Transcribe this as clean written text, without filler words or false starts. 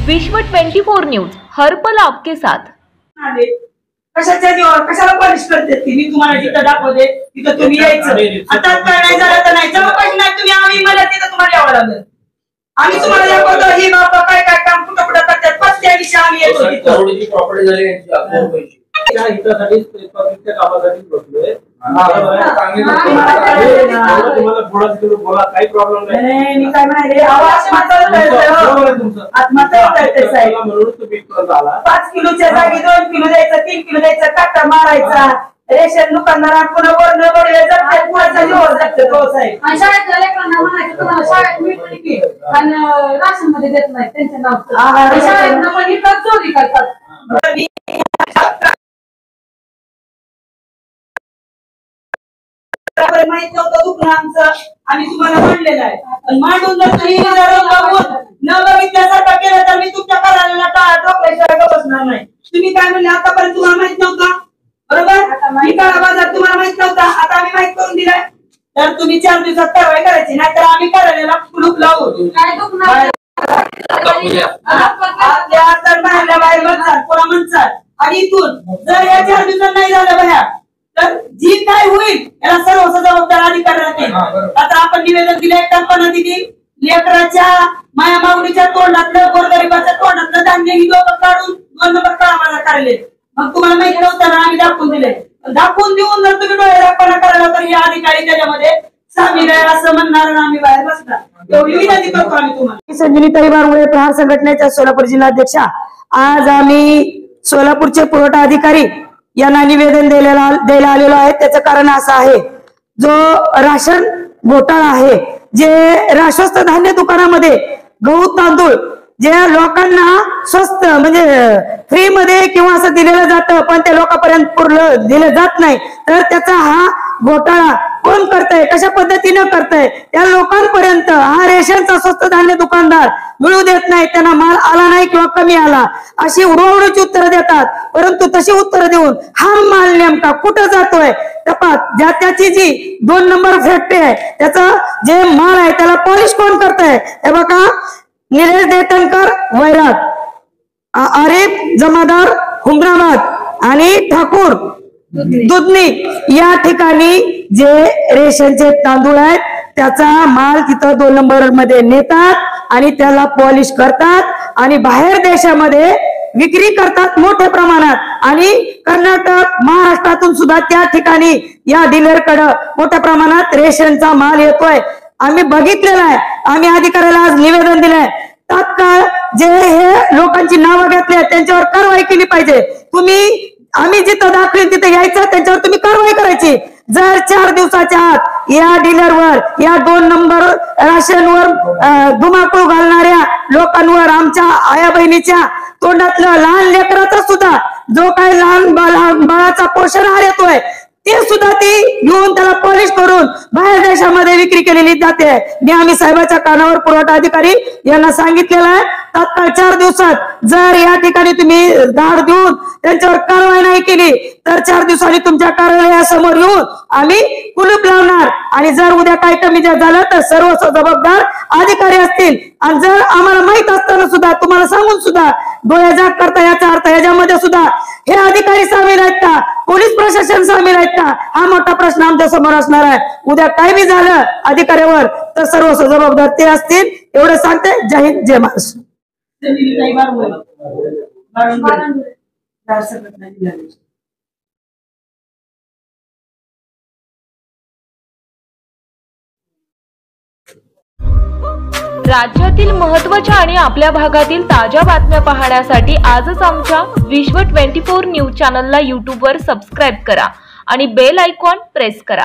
विश्व 24 न्यूज हर पल आपके साथ। कशाच्या जीवावर कशाला पॉलिश करते ती? मी तुम्हाला जिथं दाखवते तिथं तुम्ही यायचं। आता काय नाही झालं तर नाही, जेव्हा पाहिजे नाही तुम्ही आम्ही मला तिथं तुम्हाला यावं लागलं। आम्ही तुम्हाला दाखवतो ही बाबा काय काय काम कुठं कुठं करतात, फक्त त्या दिवशी आम्ही येतो तिथं। करोडची प्रॉपर्टी झाली यांची आपल्या पैसे त्या हितासाठी पब्लिकच्या कामासाठी बसलोय। तुम्हाला थोडा तिकडे बोला, काही प्रॉब्लेम नाही। मी काय म्हणाले आवाज आत्महत्या करते साहेब म्हणून तुम्ही परत आला। 5 किलोच्या जागी 2 किलो द्यायचं, 3 किलो द्यायचं, काटा मारायचा। रेशन दुकानदार पुन्हा वरण वडले जातात, कुणाचा जीव जातो तो साहेब। आणि शाळेतल्या लेकरांना म्हणायचं तुम्हाला शाळेत मिळते की आणि राशन मध्ये देत नाही त्यांच्या नाव शाळेतनं पण इथं चोरी करतात। माहित नव्हतं दुखणं आमचं, आम्ही तुम्हाला मांडलेलं आहे। मांडून जर तुम्ही न बघितल्यासारखं केलं तर मी तुमच्या करायला डोक्याशिवाय बसणार नाही। तुम्ही काय म्हणले आतापर्यंत तुम्हाला माहित नव्हतं, बरोबर? मी काळा बाजार तुम्हाला माहित नव्हता, आता आम्ही माहित करून दिलाय। तर तुम्ही 4 दिवसात कारवाई करायची, नाहीतर आम्ही करायला कुलूप लावू। काय दुखणार बाहेर म्हणतात कोणा म्हणतात, आणि इथून जर या 4 दिवसात नाही झालं बाहेर तर जी काय होईल याला सर्व जबाबदार अधिकारी राहतील। आता आपण निवेदन दिले, कल्पना दिली, लेकराच्या माया माऊलीच्या तोंडातलं गोरगरिबाच्या तोंडातलं धान्य ही लोक काढून 2 नंबर कामाला काढले। मग तुम्हाला माहिती नव्हतं ना, आम्ही दाखवून दिले। दाखवून देऊन जर तुम्ही डोळे दाखवणा करायला तर हे अधिकारी त्याच्यामध्ये सामील आहे असं म्हणणार, आम्ही बाहेर बसणार। एवढी विनंती करतो आम्ही तुम्हाला। संजीवनी बारमुळे प्रहार संघटनेच्या सोलापूर जिल्हाध्यक्षा, आज आम्ही सोलापूरचे पुरवठा अधिकारी यांना निवेदन द्यायला आलेलो आहे। त्याचं कारण असं आहे, जो राशन घोटाळा आहे, जे राष्ट्रस्थ धान्य दुकानामध्ये गहू तांदूळ जे लोकांना स्वस्त म्हणजे फ्री मध्ये किंवा असं दिलेलं जातं, पण त्या लोकांपर्यंत पूर्ण दिलं जात नाही, तर त्याचा हा घोटाळा कोण करताय, कशा पद्धतीनं करताय, त्या लोकांपर्यंत हा रेशनचा स्वस्त धान्य दुकानदार मिळू देत नाही। त्यांना माल आला नाही किंवा कमी आला अशी उडवाउडीची उत्तरं देतात, परंतु तशी उत्तरं देऊन हा माल नेमका कुठं जातोय ज्या त्याची जी 2 नंबर फॅक्टरी आहे त्याचा जे माल आहे त्याला पॉलिश कोण करताय? हे बघा, निलेश देतनकर वैराग, आरिफ जमादार हुमराबाद आणि ठाकूर दुधनी या ठिकाणी जे रेशनचे तांदूळ आहेत त्याचा माल तिथं 2 नंबर मध्ये नेतात आणि त्याला पॉलिश करतात आणि बाहेर देशामध्ये विक्री करतात मोठ्या प्रमाणात। आणि कर्नाटक महाराष्ट्रातून सुद्धा त्या ठिकाणी या डीलरकडे मोठ्या प्रमाणात रेशनचा माल येतोय। आम्ही बघितलेलं आहे, आम्ही अधिकाऱ्याला आज निवेदन दिलंय। तात्काळ जे हे लोकांची नावं घेतली त्यांच्यावर कारवाई केली पाहिजे। तुम्ही आम्ही जिथं दाखवेल तिथे यायचं, त्यांच्यावर तुम्ही कारवाई करायची। जर 4 दिवसाच्या आत या डीलरवर, या 2 नंबर राशनवर धुमाकूळ घालणाऱ्या लोकांवर, आमच्या आया बहिणीच्या तोंडातलं लहान लेकराचा सुद्धा जो काही लहान बाळाचा पोषणहार येतोय ते सुद्धा ती घेऊन त्याला पॉलिश करून बाहेर देशामध्ये विक्री केलेली जाते। मी आम्ही साहेबाच्या कानावर पुरवठा अधिकारी यांना सांगितलेलं आहे, तात्काळ 4 दिवसात जर या ठिकाणी तुम्ही धाड देऊन त्यांच्यावर कारवाई नाही केली तर 4 दिवसांनी तुमच्या कार्यालयासमोर येऊन आम्ही कुलूप लावणार। आणि जर उद्या काही कमी झालं तर सर्व जबाबदार अधिकारी असतील। आणि जर आम्हाला माहित असताना सुद्धा तुम्हाला सांगून सुद्धा डोळे जाग करता, याचा अर्थ याच्यामध्ये सुद्धा हे अधिकारी सामील आहेत का, पोलीस प्रशासन सामील आहेत का, हा मोठा प्रश्न आमच्या समोर असणार आहे। उद्या काही बी झालं अधिकाऱ्यावर तर सर्व जबाबदार ते असतील, एवढं सांगते। जय हिंद, जय महाराष्ट्र। राज्यातील महत्त्वाच्या आणि आपल्या भागातील ताज्या बातम्या पाहण्यासाठी आजच आमच्या विश्व 24 न्यूज चॅनलला YouTube वर सबस्क्राईब करा आणि बेल आयकॉन प्रेस करा।